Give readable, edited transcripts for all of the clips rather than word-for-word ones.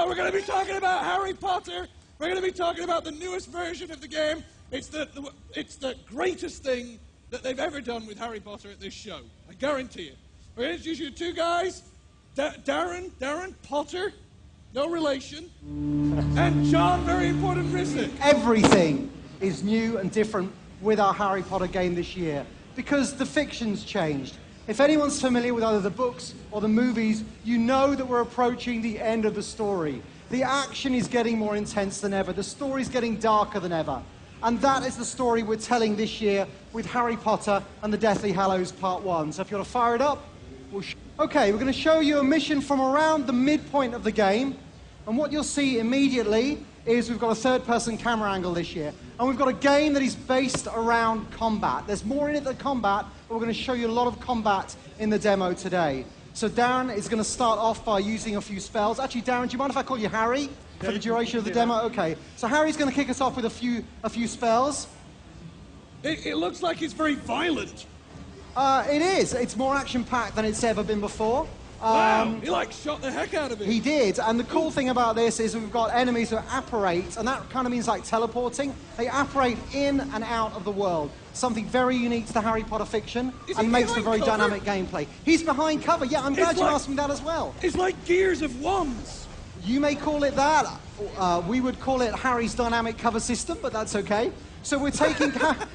We're going to be talking about Harry Potter. We're going to be talking about the newest version of the game. It's the greatest thing that they've ever done with Harry Potter at this show. I guarantee it. We're going to introduce you to two guys, Darren Potter, no relation, and John, very important, Rizzic. Everything is new and different with our Harry Potter game this year because the fiction's changed. If anyone's familiar with either the books or the movies, you know that we're approaching the end of the story. The action is getting more intense than ever. The story's getting darker than ever. And that is the story we're telling this year with Harry Potter and the Deathly Hallows Part 1. So if you want to fire it up, okay, we're going to show you a mission from around the midpoint of the game. And what you'll see immediately is we've got a third-person camera angle this year. And we've got a game that is based around combat. There's more in it than combat, but we're going to show you a lot of combat in the demo today. So Darren is going to start off by using a few spells. Actually, Darren, do you mind if I call you Harry for the duration of the demo? Okay. So Harry's going to kick us off with a few spells. It looks like it's very violent. It is. It's more action-packed than it's ever been before. Wow, he like shot the heck out of it. He did, and the cool thing about this is we've got enemies who apparate, and that kind of means like teleporting. They apparate in and out of the world. Something very unique to the Harry Potter fiction, and makes for very dynamic gameplay. He's behind cover, yeah, I'm glad you asked me that as well. It's like Gears of Wands. You may call it that. We would call it Harry's dynamic cover system, but that's okay. So we're taking,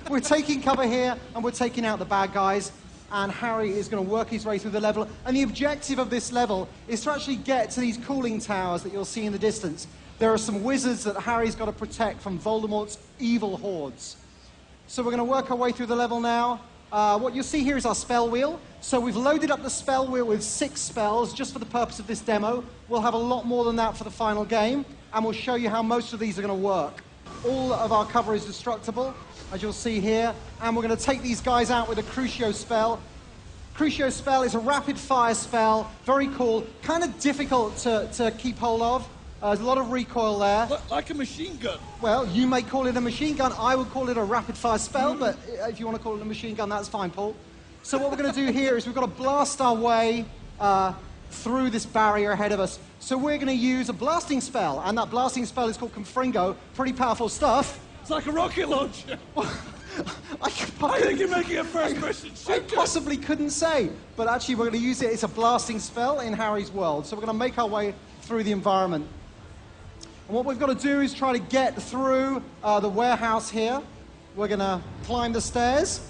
we're taking cover here, and we're taking out the bad guys. And Harry is going to work his way through the level. And the objective of this level is to actually get to these cooling towers that you'll see in the distance. There are some wizards that Harry's got to protect from Voldemort's evil hordes. So we're going to work our way through the level now. What you'll see here is our spell wheel. So we've loaded up the spell wheel with 6 spells just for the purpose of this demo. We'll have a lot more than that for the final game. And we'll show you how most of these are going to work. All of our cover is destructible, as you'll see here, and we're going to take these guys out with a Crucio spell. Crucio spell is a rapid-fire spell, very cool, kind of difficult to keep hold of. There's a lot of recoil there. Like a machine gun. Well, you may call it a machine gun. I would call it a rapid-fire spell, but if you want to call it a machine gun, that's fine, Paul. So what we're going to do here is we've got to blast our way through this barrier ahead of us. So we're going to use a blasting spell, and that blasting spell is called Confringo. Pretty powerful stuff. It's like a rocket launcher. I think you're making a first-person shooter. I possibly couldn't say, but actually we're going to use it. It's a blasting spell in Harry's world, so we're going to make our way through the environment. And what we've got to do is try to get through the warehouse here. We're going to climb the stairs,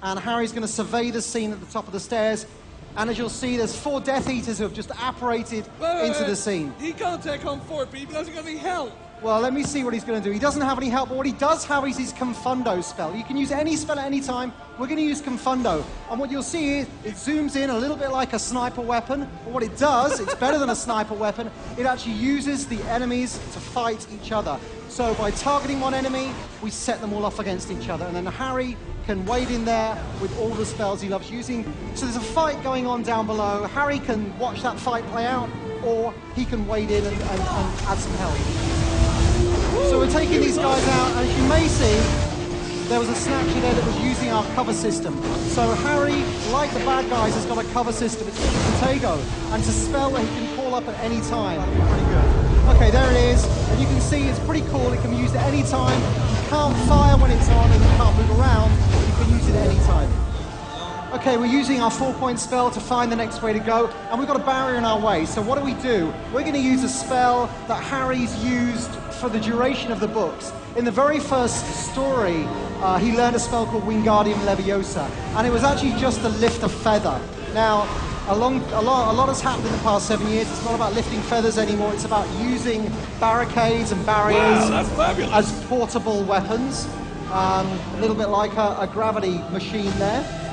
and Harry's going to survey the scene at the top of the stairs. And as you'll see, there's 4 Death Eaters who have just apparated into the scene. He can't take on 4 people. He hasn't got any help. Well, let me see what he's going to do. He doesn't have any help, but what he does have is his Confundo spell. You can use any spell at any time. We're going to use Confundo. And what you'll see is it zooms in a little bit like a sniper weapon. But what it does, it's better than a sniper weapon. It actually uses the enemies to fight each other. So by targeting one enemy, we set them all off against each other. And then Harry can wade in there with all the spells he loves using. So there's a fight going on down below. Harry can watch that fight play out, or he can wade in and add some help. So we're taking these guys out, and as you may see, there was a snatcher there that was using our cover system. So Harry, like the bad guys, has got a cover system. It's called Protego, and it's a spell that he can call up at any time. That'll be pretty good. Okay, there it is, and you can see it's pretty cool. It can be used at any time. You can't fire when it's on, and you can't move around, but you can use it at any time. Okay, we're using our 4-point spell to find the next way to go, and we've got a barrier in our way. So what do? We're going to use a spell that Harry's used for the duration of the books. In the very first story, he learned a spell called Wingardium Leviosa, and it was actually just to lift a feather. Now, a lot has happened in the past 7 years. It's not about lifting feathers anymore. It's about using barricades and barriers as portable weapons. A little bit like a gravity machine there.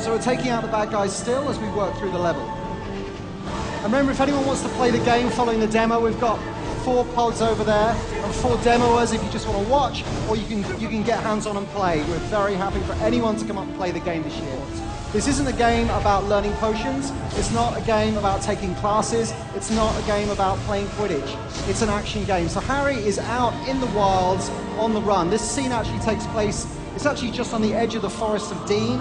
So we're taking out the bad guys still as we work through the level. And remember, if anyone wants to play the game following the demo, we've got 4 pods over there and 4 demoers if you just want to watch, or you can get hands-on and play. We're very happy for anyone to come up and play the game this year. This isn't a game about learning potions. It's not a game about taking classes. It's not a game about playing Quidditch. It's an action game. So Harry is out in the wilds on the run. This scene actually takes place, it's actually just on the edge of the Forest of Dean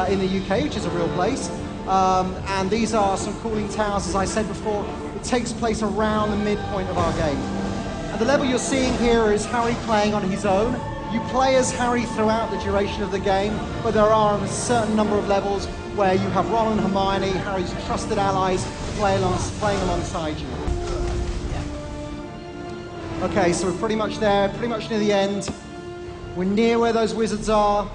in the UK, which is a real place. And these are some cooling towers, as I said before. It takes place around the midpoint of our game. And the level you're seeing here is Harry playing on his own. You play as Harry throughout the duration of the game, but there are a certain number of levels where you have Ron and Hermione, Harry's trusted allies, playing alongside you. Okay, so we're pretty much there, pretty much near the end. We're near where those wizards are,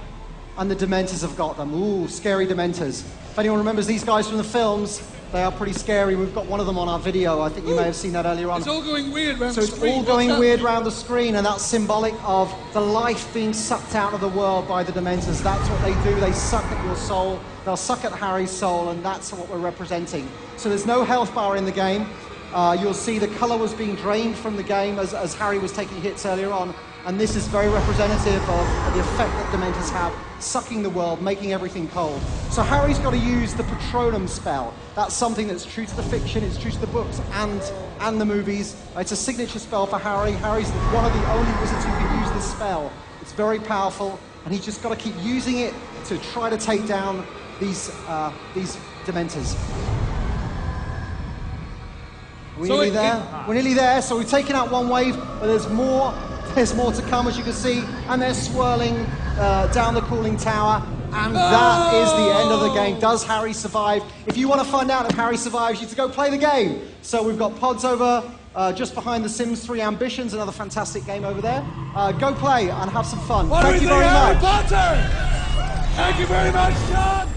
and the Dementors have got them. Ooh, scary Dementors. If anyone remembers these guys from the films, they are pretty scary. We've got one of them on our video. I think you may have seen that earlier on. It's all going weird around the screen. So it's all going weird around the screen, and that's symbolic of the life being sucked out of the world by the Dementors. That's what they do. They suck at your soul. They'll suck at Harry's soul, and that's what we're representing. So there's no health bar in the game. You'll see the colour was being drained from the game as Harry was taking hits earlier on, and this is very representative of the effect that Dementors have, sucking the world, making everything cold. So Harry's got to use the Patronum spell. That's something that's true to the fiction, it's true to the books and the movies. It's a signature spell for Harry. Harry's one of the only wizards who can use this spell. It's very powerful, and he's just got to keep using it to try to take down these Dementors. We're nearly there. We're nearly there. So we've taken out one wave, but there's more. There's more to come, as you can see, and they're swirling down the cooling tower, and that is the end of the game. Does Harry survive? If you want to find out if Harry survives, you have to go play the game. So we've got pods over just behind the Sims 3 Ambitions, another fantastic game over there. Go play and have some fun. What Thank you very much. Harry Potter? Thank you very much, John.